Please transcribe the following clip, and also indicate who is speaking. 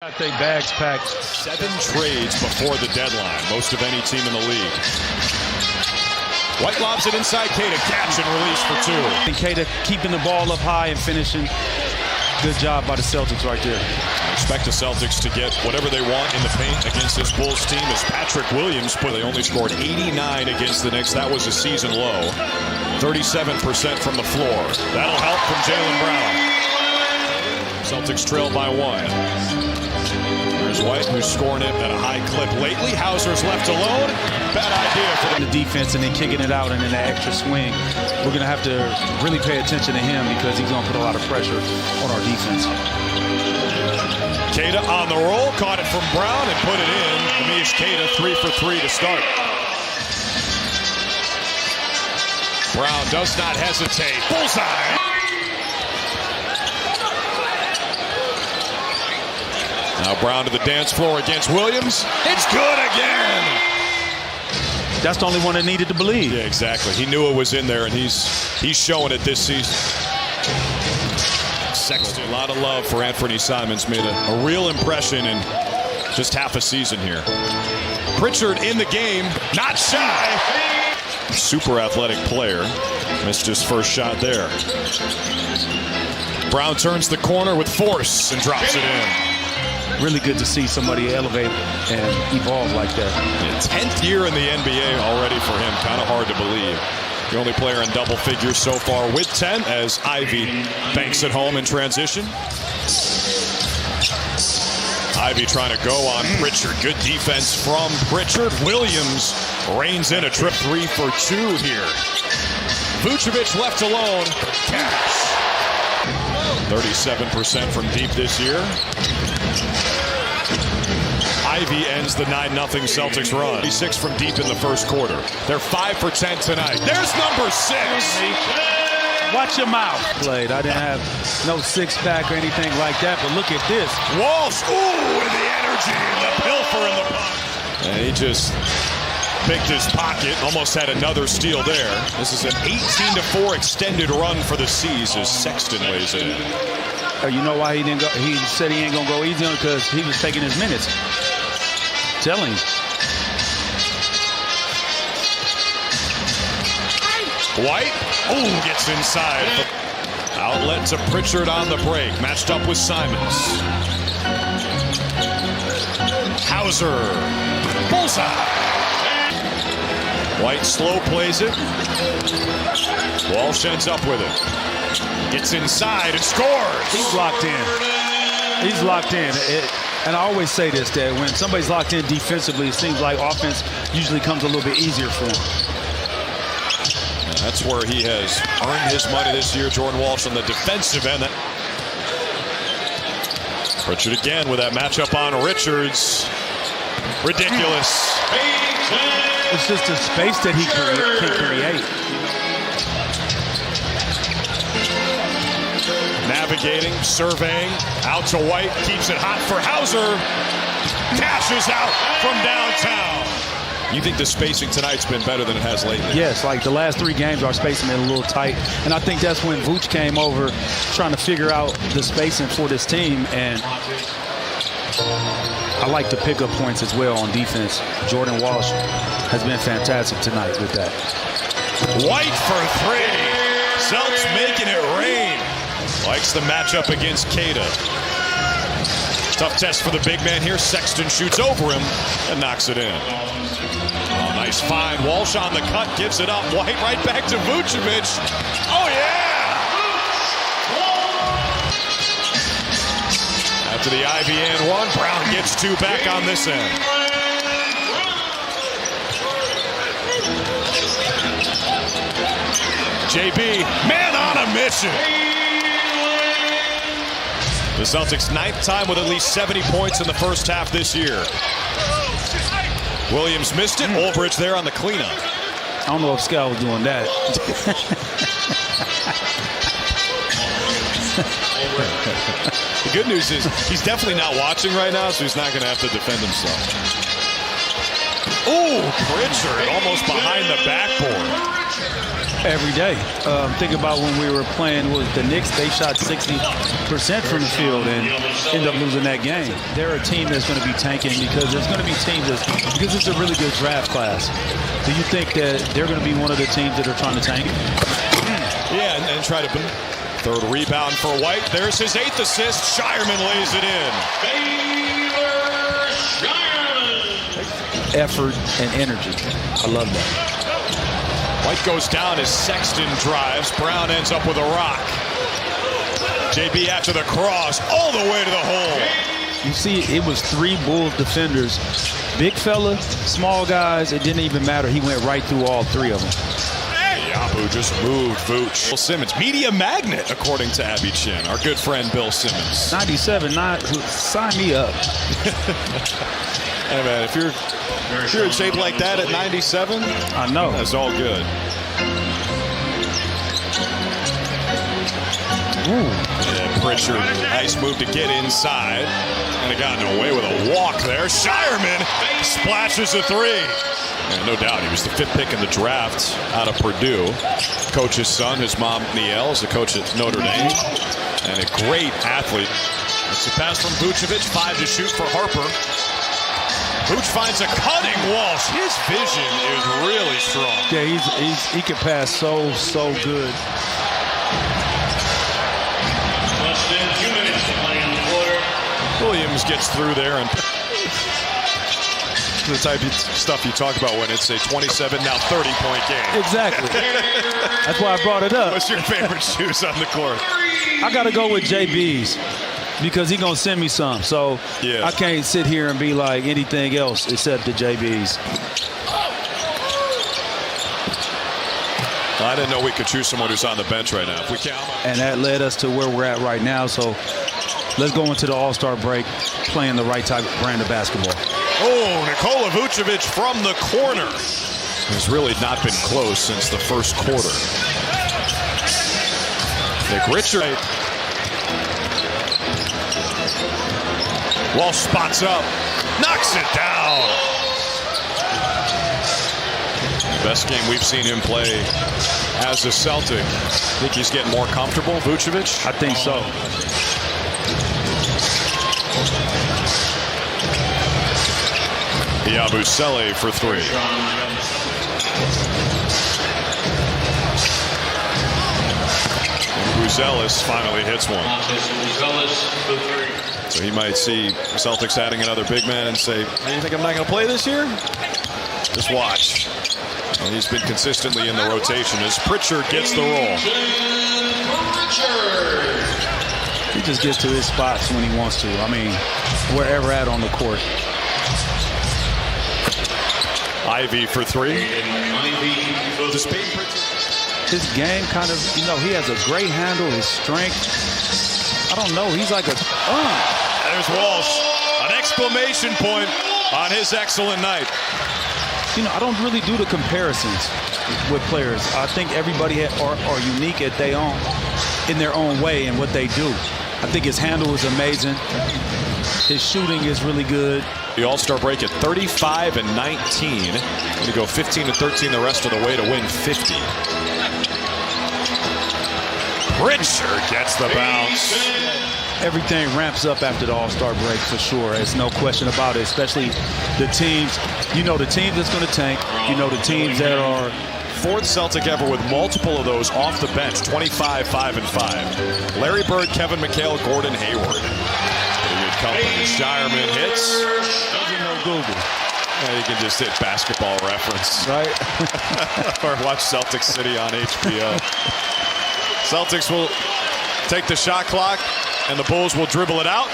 Speaker 1: Got their bags packed.
Speaker 2: 7 trades before the deadline, most of any team in the league. White lobs it inside Keita, catch and release for 2.
Speaker 1: And Keita keeping the ball up high and finishing. Good job by the Celtics right there.
Speaker 2: I expect the Celtics to get whatever they want in the paint against this Bulls team as Patrick Williams, but they only scored 89 against the Knicks. That was a season low. 37% from the floor. That'll help from Jaylen Brown. Celtics trail by 1. There's White, who's scoring it at a high clip lately. Hauser's left alone. Bad idea for
Speaker 1: the defense and then kicking it out and then that extra swing. We're going to have to really pay attention to him because he's going to put a lot of pressure on our defense.
Speaker 2: Keita on the roll, caught it from Brown and put it in. Amish Keita 3 for 3 to start. Brown does not hesitate. Bullseye. Now Brown to the dance floor against Williams. It's good again.
Speaker 1: That's the only one that needed to believe.
Speaker 2: Yeah, exactly. He knew it was in there, and he's showing it this season. Sexton, a lot of love for Anthony Simons. Made a real impression in just half a season here. Pritchard in the game, not shy. Super athletic player. Missed his first shot there. Brown turns the corner with force and drops it in.
Speaker 1: Really good to see somebody elevate and evolve like that.
Speaker 2: Yeah, 10th year in the NBA already for him. Kind of hard to believe. The only player in double figures so far with 10 as Ivy banks it home in transition. Ivy trying to go on Pritchard. Good defense from Pritchard. Williams reins in a trip 3 for 2 here. Vucevic left alone. Cash. 37% from deep this year. Ivy ends the 9-0 Celtics run. 6 from deep in the first quarter. They're 5 for 10 tonight. There's number 6.
Speaker 1: Watch your mouth. Played. I didn't have no six-pack or anything like that, but look at this.
Speaker 2: Walsh, ooh, with the energy and the pilfer in the pocket. And he just picked his pocket. Almost had another steal there. This is an 18-4 extended run for the C's as Sexton weighs in.
Speaker 1: You know why he didn't go? He said he ain't gonna go easy on it because he was taking his minutes. Telling him.
Speaker 2: White, oh, gets inside. Outlet to Pritchard on the break. Matched up with Simons. Hauser, bullseye. White slow plays it. Walsh ends up with it. Gets inside and scores.
Speaker 1: He's locked in. He's locked in. And I always say this, that when somebody's locked in defensively, it seems like offense usually comes a little bit easier for him.
Speaker 2: And that's where he has earned his money this year, Jordan Walsh, on the defensive end. Pritchard again with that matchup on Richards. Ridiculous.
Speaker 1: It's just the space that he can create.
Speaker 2: Navigating, surveying, out to White, keeps it hot for Hauser. Cashes out from downtown. You think the spacing tonight's been better than it has lately?
Speaker 1: Yes, like the last 3 games, our spacing been a little tight. And I think that's when Vooch came over trying to figure out the spacing for this team. And I like to pick up points as well on defense. Jordan Walsh has been fantastic tonight with that.
Speaker 2: White for 3. Celtics making it rain. Likes the matchup against Keita. Tough test for the big man here. Sexton shoots over him and knocks it in. Oh, nice find. Walsh on the cut, gives it up. White right back to Vucevic. Oh, yeah! After the Ivy and 1, Brown gets 2 back on this end. JB, man on a mission. The Celtics' 9th time with at least 70 points in the first half this year. Williams missed it. Ulbridge there on the cleanup.
Speaker 1: I don't know if Scott was doing that.
Speaker 2: The good news is he's definitely not watching right now, so he's not going to have to defend himself. Ooh, Pritchard almost behind the backboard.
Speaker 1: Every day. Think about when we were playing with the Knicks, they shot 60% from the field and end up losing that game. They're a team that's going to be tanking because there's going to be teams because it's a really good draft class. Do you think that they're going to be one of the teams that are trying to tank?
Speaker 2: Yeah, and try to... Third rebound for White. There's his 8th assist. Shireman lays it in.
Speaker 1: Effort and energy. I love that.
Speaker 2: White goes down as Sexton drives. Brown ends up with a rock. JB after the cross, all the way to the hole.
Speaker 1: You see, it was 3 Bulls defenders. Big fella, small guys, it didn't even matter. He went right through all 3 of them.
Speaker 2: Yabu just moved Vooch. Bill Simmons, media magnet, according to Abby Chin, our good friend Bill Simmons.
Speaker 1: 97, sign me up.
Speaker 2: Hey man, if you're in shape like that at 97,
Speaker 1: I know.
Speaker 2: That's all good.
Speaker 1: Ooh.
Speaker 2: Yeah, Pritchard, nice move to get inside. And it gotten away with a walk there. Shireman splashes a 3. And no doubt, he was the 5th pick in the draft out of Purdue. Coach's son, his mom, Niel, is the coach at Notre Dame. And a great athlete. It's a pass from Vucevic, 5 to shoot for Harper. Vooch finds a cutting Walsh. His vision is really strong.
Speaker 1: Yeah, he can pass so good.
Speaker 3: Less than 2 minutes to play in the quarter.
Speaker 2: Williams gets through there and the type of stuff you talk about when it's a 27, now 30-point game.
Speaker 1: Exactly. That's why I brought it up.
Speaker 2: What's your favorite shoes on the court?
Speaker 1: I got to go with JB's because he's going to send me some. So
Speaker 2: yeah.
Speaker 1: I can't sit here and be like anything else except the JB's.
Speaker 2: I didn't know we could choose someone who's on the bench right now. If we can't.
Speaker 1: And that led us to where we're at right now. So let's go into the All-Star break playing the right type of brand of basketball.
Speaker 2: Oh, Nikola Vucevic from the corner. Has really not been close since the first quarter. Nick Richard. Walsh spots up. Knocks it down. Best game we've seen him play as a Celtic. Think he's getting more comfortable, Vucevic?
Speaker 1: I think so.
Speaker 2: Yabusele for 3. And Buzelis finally hits one. So he might see Celtics adding another big man and say, hey, you think I'm not going to play this year? Just watch. And he's been consistently in the rotation as Pritchard gets the roll.
Speaker 1: He just gets to his spots when he wants to. I mean, wherever at on the court.
Speaker 2: Ivy for 3.
Speaker 1: His game kind of, he has a great handle, his strength. I don't know. He's like a...
Speaker 2: There's Walsh. An exclamation point on his excellent night.
Speaker 1: I don't really do the comparisons with players. I think everybody are unique in their own way and what they do. I think his handle is amazing. His shooting is really good.
Speaker 2: The All-Star break at 35 and 19. Going to go 15 and 13 the rest of the way to win 50. Pritchard gets the bounce.
Speaker 1: Everything ramps up after the All-Star break for sure. There's no question about it, especially the teams. The team that's going to tank. The teams that are...
Speaker 2: 4th Celtic ever with multiple of those off the bench. 25, 5, and 5. Larry Bird, Kevin McHale, Gordon Hayward. Pretty good company. Shireman hits.
Speaker 1: Doesn't know Google.
Speaker 2: Yeah, you can just hit Basketball Reference.
Speaker 1: Right.
Speaker 2: Or watch Celtic City on HBO. Celtics will take the shot clock, and the Bulls will dribble it out.